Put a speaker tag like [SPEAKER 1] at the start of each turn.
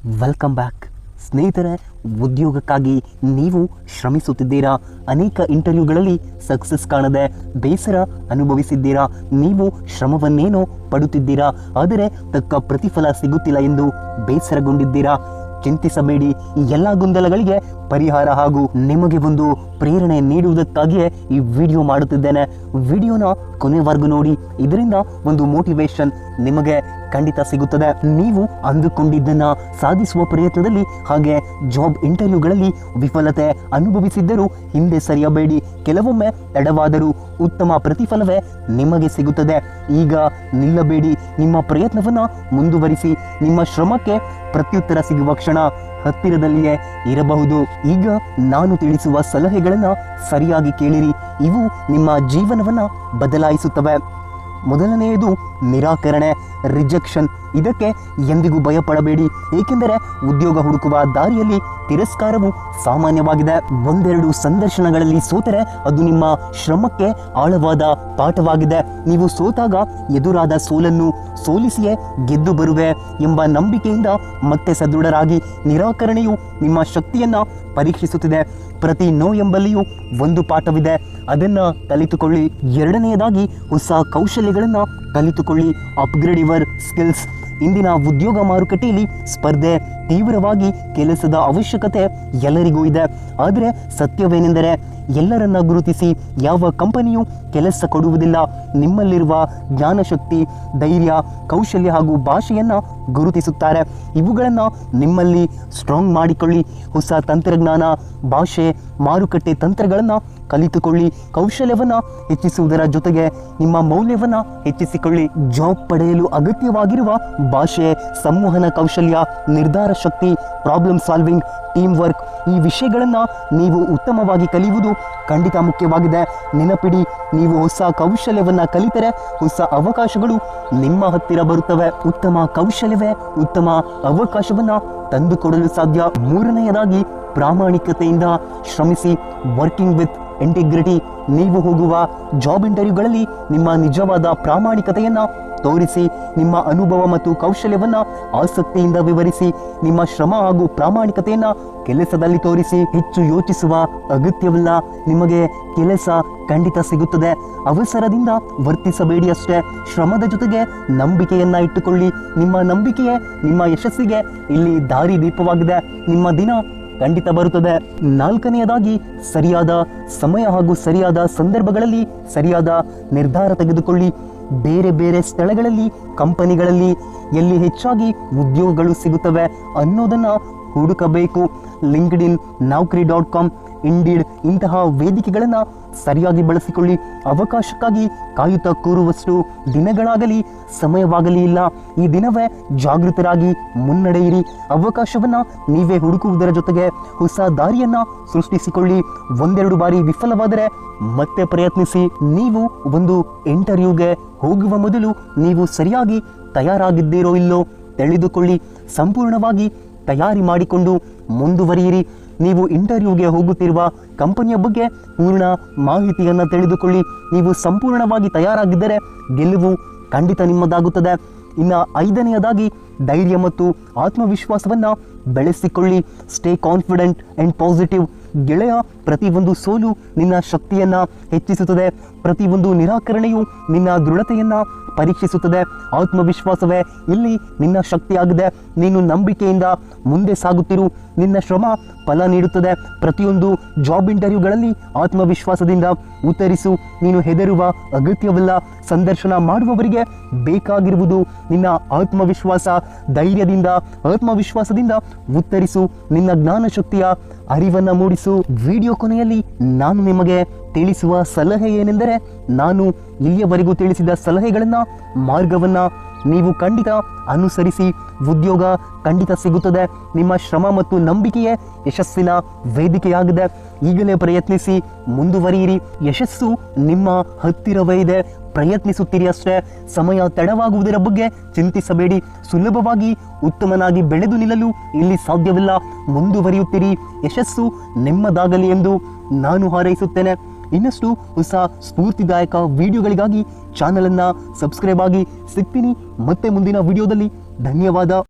[SPEAKER 1] Welcome back ಸ್ನೇಹಿತರೆ. ಉದ್ಯೋಗಕ್ಕಾಗಿ ನೀವು ಶ್ರಮಿಸುತ್ತಿದ್ದೀರಾ, ಅನೇಕ ಇಂಟರ್ವ್ಯೂಗಳಲ್ಲಿ ಸಕ್ಸಸ್ ಕಾಣದೆ ಬೇಸರ ಅನುಭವಿಸಿದ್ದೀರಾ, ನೀವು ಶ್ರಮವನ್ನೇನೋ ಪಡುತ್ತಿದ್ದೀರಾ, ಆದರೆ ತಕ್ಕ ಪ್ರತಿಫಲ ಸಿಗುತ್ತಿಲ್ಲ ಎಂದು ಬೇಸರಗೊಂಡಿದ್ದೀರಾ. ಚಿಂತಿಸಬೇಡಿ, ಈ ಎಲ್ಲ ಗೊಂದಲಗಳಿಗೆ ಪರಿಹಾರ ಹಾಗೂ ನಿಮಗೆ ಒಂದು ಪ್ರೇರಣೆ ನೀಡುವುದಕ್ಕಾಗಿಯೇ ಈ ವಿಡಿಯೋ ಮಾಡುತ್ತಿದ್ದೇನೆ. ವಿಡಿಯೋನ ಕೊನೆವರೆಗೂ ನೋಡಿ, ಇದರಿಂದ ಒಂದು ಮೋಟಿವೇಶನ್ ನಿಮಗೆ ಖಂಡಿತ ಸಿಗುತ್ತದೆ. ನೀವು ಅಂದುಕೊಂಡಿದ್ದನ್ನು ಸಾಧಿಸುವ ಪ್ರಯತ್ನದಲ್ಲಿ ಹಾಗೆ ಜಾಬ್ ಇಂಟರ್ವ್ಯೂಗಳಲ್ಲಿ ವಿಫಲತೆ ಅನುಭವಿಸಿದ್ದರೂ ಹಿಂದೆ ಸರಿಯಬೇಡಿ. ಕೆಲವೊಮ್ಮೆ ತಡವಾದರೂ ಉತ್ತಮ ಪ್ರತಿಫಲವೇ ನಿಮಗೆ ಸಿಗುತ್ತದೆ. ಈಗ ನಿಲ್ಲಬೇಡಿ, ನಿಮ್ಮ ಪ್ರಯತ್ನವನ್ನು ಮುಂದುವರಿಸಿ. ನಿಮ್ಮ ಶ್ರಮಕ್ಕೆ ಪ್ರತ್ಯುತ್ತರ ಸಿಗುವ ಕ್ಷಣ ಹತ್ತಿರದಲ್ಲಿಯೇ ಇರಬಹುದು. ಈಗ ನಾನು ತಿಳಿಸುವ ಸಲಹೆಗಳನ್ನು ಸರಿಯಾಗಿ ಕೇಳಿರಿ, ಇವು ನಿಮ್ಮ ಜೀವನವನ್ನು ಬದಲಾಯಿಸುತ್ತವೆ. ಮೊದಲನೆಯದು ನಿರಾಕರಣೆ, ರಿಜೆಕ್ಷನ್. ಇದಕ್ಕೆ ಎಂದಿಗೂ ಭಯಪಡಬೇಡಿ, ಏಕೆಂದರೆ ಉದ್ಯೋಗ ಹುಡುಕುವ ದಾರಿಯಲ್ಲಿ ತಿರಸ್ಕಾರವು ಸಾಮಾನ್ಯವಾಗಿದೆ. ಒಂದೆರಡು ಸಂದರ್ಶನಗಳಲ್ಲಿ ಸೋತರೆ ಅದು ನಿಮ್ಮ ಶ್ರಮಕ್ಕೆ ಆಳವಾದ ಪಾಠವಾಗಿದೆ. ನೀವು ಸೋತಾಗ ಎದುರಾದ ಸೋಲನ್ನು ಸೋಲಿಸಿಯೇ ಗೆದ್ದು ಬರುವೆ ಎಂಬ ನಂಬಿಕೆಯಿಂದ ಮತ್ತೆ ಸದೃಢರಾಗಿ. ನಿರಾಕರಣೆಯು ನಿಮ್ಮ ಶಕ್ತಿಯನ್ನು ಪರೀಕ್ಷಿಸುತ್ತಿದೆ. ಪ್ರತಿ ನೋ ಎಂಬಲ್ಲಿಯೂ ಒಂದು ಪಾಠವಿದೆ, ಅದನ್ನು ಕಲಿತುಕೊಳ್ಳಿ. ಎರಡನೆಯದಾಗಿ ಹೊಸ ಕೌಶಲ್ಯಗಳನ್ನು ಕಲಿತುಕೊಳ್ಳಿ. Upgrade your skills. ಇಂದಿನ ಉದ್ಯೋಗ ಮಾರುಕಟ್ಟೆಯಲ್ಲಿ ಸ್ಪರ್ಧೆ ತೀವ್ರವಾಗಿ, ಕೆಲಸದ ಅವಶ್ಯಕತೆ ಎಲ್ಲರಿಗೂ ಇದೆ. ಆದರೆ ಸತ್ಯವೇನೆಂದರೆ ಎಲ್ಲರನ್ನ ಗುರುತಿಸಿ ಯಾವ ಕಂಪನಿಯೂ ಕೆಲಸ ಕೊಡುವುದಿಲ್ಲ. ನಿಮ್ಮಲ್ಲಿರುವ ಜ್ಞಾನಶಕ್ತಿ, ಧೈರ್ಯ, ಕೌಶಲ್ಯ ಹಾಗೂ ಭಾಷೆಯನ್ನು ಗುರುತಿಸುತ್ತಾರೆ. ಇವುಗಳನ್ನು ನಿಮ್ಮಲ್ಲಿ ಸ್ಟ್ರಾಂಗ್ ಮಾಡಿಕೊಳ್ಳಿ. ಹೊಸ ತಂತ್ರಜ್ಞಾನ, ಭಾಷೆ, ಮಾರುಕಟ್ಟೆ ತಂತ್ರಗಳನ್ನು ಕಲಿತುಕೊಳ್ಳಿ. ಕೌಶಲ್ಯವನ್ನು ಹೆಚ್ಚಿಸುವುದರ ಜೊತೆಗೆ ನಿಮ್ಮ ಮೌಲ್ಯವನ್ನು ಹೆಚ್ಚಿಸಿಕೊಳ್ಳಿ. ಜಾಬ್ ಪಡೆಯಲು ಅಗತ್ಯವಾಗಿರುವ ಭಾಷೆ, ಸಂವಹನ ಕೌಶಲ್ಯ, ನಿರ್ಧಾರ ಶಕ್ತಿ, ಪ್ರಾಬ್ಲಮ್ ಸಾಲ್ವಿಂಗ್, ಟೀಮ್ ವರ್ಕ್, ಈ ವಿಷಯಗಳನ್ನು ನೀವು ಉತ್ತಮವಾಗಿ ಕಲಿಯುವುದು ಖಂಡಿತ ಮುಖ್ಯವಾಗಿದೆ. ನೆನಪಿಡಿ, ನೀವು ಹೊಸ ಕೌಶಲ್ಯವನ್ನು ಕಲಿತರೆ ಹೊಸ ಅವಕಾಶಗಳು ನಿಮ್ಮ ಹತ್ತಿರ ಬರುತ್ತವೆ. ಉತ್ತಮ ಕೌಶಲ್ಯವೇ ಉತ್ತಮ ಅವಕಾಶವನ್ನು ತಂದುಕೊಡಲು ಸಾಧ್ಯ. ಮೂರನೆಯದಾಗಿ ಪ್ರಾಮಾಣಿಕತೆಯಿಂದ ಶ್ರಮಿಸಿ. Working with integrity. ನೀವು ಹೋಗುವ ಜಾಬ್ ಇಂಟರ್ವ್ಯೂಗಳಲ್ಲಿ ನಿಮ್ಮ ನಿಜವಾದ ಪ್ರಾಮಾಣಿಕತೆಯನ್ನು ತೋರಿಸಿ. ನಿಮ್ಮ ಅನುಭವ ಮತ್ತು ಕೌಶಲ್ಯವನ್ನು ಆಸಕ್ತಿಯಿಂದ ವಿವರಿಸಿ. ನಿಮ್ಮ ಶ್ರಮ ಹಾಗೂ ಪ್ರಾಮಾಣಿಕತೆಯನ್ನು ಕೆಲಸದಲ್ಲಿ ತೋರಿಸಿ. ಹೆಚ್ಚು ಯೋಚಿಸುವ ಅಗತ್ಯವಿಲ್ಲ, ನಿಮಗೆ ಕೆಲಸ ಖಂಡಿತ ಸಿಗುತ್ತದೆ. ಅವಸರದಿಂದ ವರ್ತಿಸಬೇಡಿ ಅಷ್ಟೇ. ಶ್ರಮದ ಜೊತೆಗೆ ನಂಬಿಕೆಯನ್ನ ಇಟ್ಟುಕೊಳ್ಳಿ. ನಿಮ್ಮ ನಂಬಿಕೆಯೇ ನಿಮ್ಮ ಯಶಸ್ಸಿಗೆ ಇಲ್ಲಿ ದಾರಿ ದೀಪವಾಗಿದೆ. ನಿಮ್ಮ ದಿನ ಖಂಡಿತ ಬರುತ್ತದೆ. ನಾಲ್ಕನೆಯದಾಗಿ ಸರಿಯಾದ ಸಮಯ ಹಾಗೂ ಸರಿಯಾದ ಸಂದರ್ಭಗಳಲ್ಲಿ ಸರಿಯಾದ ನಿರ್ಧಾರ ತೆಗೆದುಕೊಳ್ಳಿ. ಬೇರೆ ಬೇರೆ ಸ್ಥಳಗಳಲ್ಲಿ, ಕಂಪನಿಗಳಲ್ಲಿ ಎಲ್ಲಿ ಹೆಚ್ಚಾಗಿ ಉದ್ಯೋಗಗಳು ಸಿಗುತ್ತವೆ ಅನ್ನೋದನ್ನು ಹುಡುಕಬೇಕು. ಲಿಂಕ್ಡ್ಇನ್, Naukri.com, ಇಂಡೀಡ್ ಇಂತಹ ವೇದಿಕೆಗಳನ್ನು ಸರಿಯಾಗಿ ಬಳಸಿಕೊಳ್ಳಿ. ಅವಕಾಶಕ್ಕಾಗಿ ಕಾಯುತ್ತಾ ಕೂರುವಷ್ಟು ದಿನಗಳಾಗಲಿ ಸಮಯವಾಗಲಿ ಇಲ್ಲ. ಈ ದಿನವೇ ಜಾಗೃತರಾಗಿ ಮುನ್ನಡೆಯಿರಿ. ಅವಕಾಶವನ್ನು ನೀವೇ ಹುಡುಕುವುದರ ಜೊತೆಗೆ ಹೊಸ ದಾರಿಯನ್ನು ಸೃಷ್ಟಿಸಿಕೊಳ್ಳಿ. ಒಂದೆರಡು ಬಾರಿ ವಿಫಲವಾದರೆ ಮತ್ತೆ ಪ್ರಯತ್ನಿಸಿ. ನೀವು ಒಂದು ಇಂಟರ್ವ್ಯೂಗೆ ಹೋಗುವ ಮೊದಲು ನೀವು ಸರಿಯಾಗಿ ತಯಾರಾಗಿದ್ದೀರೋ ಇಲ್ಲೋ ತಿಳಿದುಕೊಳ್ಳಿ. ಸಂಪೂರ್ಣವಾಗಿ ತಯಾರಿ ಮಾಡಿಕೊಂಡು ಮುಂದುವರಿಯಿರಿ. ನೀವು ಇಂಟರ್ವ್ಯೂಗೆ ಹೋಗುತ್ತಿರುವ ಕಂಪನಿಯ ಬಗ್ಗೆ ಪೂರ್ಣ ಮಾಹಿತಿಯನ್ನು ತಿಳಿದುಕೊಳ್ಳಿ. ನೀವು ಸಂಪೂರ್ಣವಾಗಿ ತಯಾರಾಗಿದ್ದರೆ ಗೆಲುವು ಖಂಡಿತ ನಿಮ್ಮದಾಗುತ್ತದೆ. ಇನ್ನು ಐದನೆಯದಾಗಿ ಧೈರ್ಯ ಮತ್ತು ಆತ್ಮವಿಶ್ವಾಸವನ್ನು ಬೆಳೆಸಿಕೊಳ್ಳಿ. Stay confident and positive. ಗೆಳೆಯ, ಪ್ರತಿಯೊಂದು ಸೋಲು ನಿನ್ನ ಶಕ್ತಿಯನ್ನು ಹೆಚ್ಚಿಸುತ್ತದೆ. ಪ್ರತಿಯೊಂದು ನಿರಾಕರಣೆಯು ನಿನ್ನ ದೃಢತೆಯನ್ನು ಪರೀಕ್ಷಿಸುತ್ತದೆ. ಆತ್ಮವಿಶ್ವಾಸವೇ ಇಲ್ಲಿ ನಿನ್ನ ಶಕ್ತಿಯಾಗಿದೆ. ನೀನು ನಂಬಿಕೆಯಿಂದ ಮುಂದೆ ಸಾಗುತ್ತಿರು, ನಿನ್ನ ಶ್ರಮ ಫಲ ನೀಡುತ್ತದೆ. ಪ್ರತಿಯೊಂದು ಜಾಬ್ ಇಂಟರ್ವ್ಯೂಗಳಲ್ಲಿ ಆತ್ಮವಿಶ್ವಾಸದಿಂದ ಉತ್ತರಿಸು. ನೀನು ಹೆದರುವ ಅಗತ್ಯವಿಲ್ಲ. ಸಂದರ್ಶನ ಮಾಡುವವರಿಗೆ ಬೇಕಾಗಿರುವುದು ನಿನ್ನ ಆತ್ಮವಿಶ್ವಾಸ. ಧೈರ್ಯದಿಂದ, ಆತ್ಮವಿಶ್ವಾಸದಿಂದ ಉತ್ತರಿಸು. ನಿನ್ನ ಜ್ಞಾನಶಕ್ತಿಯ ಅರಿವನ್ನು ಮೂಡಿಸು. ವಿಡಿಯೋ ಕೊನೆಯಲ್ಲಿ ನಾನು ನಿಮಗೆ ತಿಳಿಸುವ ಸಲಹೆ ಏನೆಂದರೆ, ನಾನು ಇಲ್ಲಿಯವರೆಗೂ ತಿಳಿಸಿದ ಸಲಹೆಗಳನ್ನು, ಮಾರ್ಗವನ್ನು ನೀವು ಖಂಡಿತ ಅನುಸರಿಸಿ. ಉದ್ಯೋಗ ಖಂಡಿತ ಸಿಗುತ್ತದೆ. ನಿಮ್ಮ ಶ್ರಮ ಮತ್ತು ನಂಬಿಕೆಯೇ ಯಶಸ್ಸಿನ ವೇದಿಕೆಯಾಗಿದೆ. ಈಗಲೇ ಪ್ರಯತ್ನಿಸಿ, ಮುಂದುವರಿಯಿರಿ. ಯಶಸ್ಸು ನಿಮ್ಮ ಹತ್ತಿರವೇ ಇದೆ. ಪ್ರಯತ್ನಿಸುತ್ತೀರಿ ಅಷ್ಟೇ. ಸಮಯ ತಡವಾಗುವುದರ ಬಗ್ಗೆ ಚಿಂತಿಸಬೇಡಿ. ಸುಲಭವಾಗಿ ಉತ್ತಮನಾಗಿ ಬೆಳೆದು ನಿಲ್ಲಲು ಇಲ್ಲಿ ಸಾಧ್ಯವಿಲ್ಲ. ಮುಂದುವರಿಯುತ್ತೀರಿ. ಯಶಸ್ಸು ನಿಮ್ಮದಾಗಲಿ ಎಂದು ನಾನು ಹಾರೈಸುತ್ತೇನೆ. ಇನ್ನಷ್ಟು ಹೊಸ ಸ್ಫೂರ್ತಿದಾಯಕ ವಿಡಿಯೋಗಳಿಗಾಗಿ ಚಾನಲನ್ನು ಸಬ್ಸ್ಕ್ರೈಬ್ ಆಗಿ. ಸಿಗ್ತೀನಿ ಮತ್ತೆ ಮುಂದಿನ ವಿಡಿಯೋದಲ್ಲಿ. ಧನ್ಯವಾದ.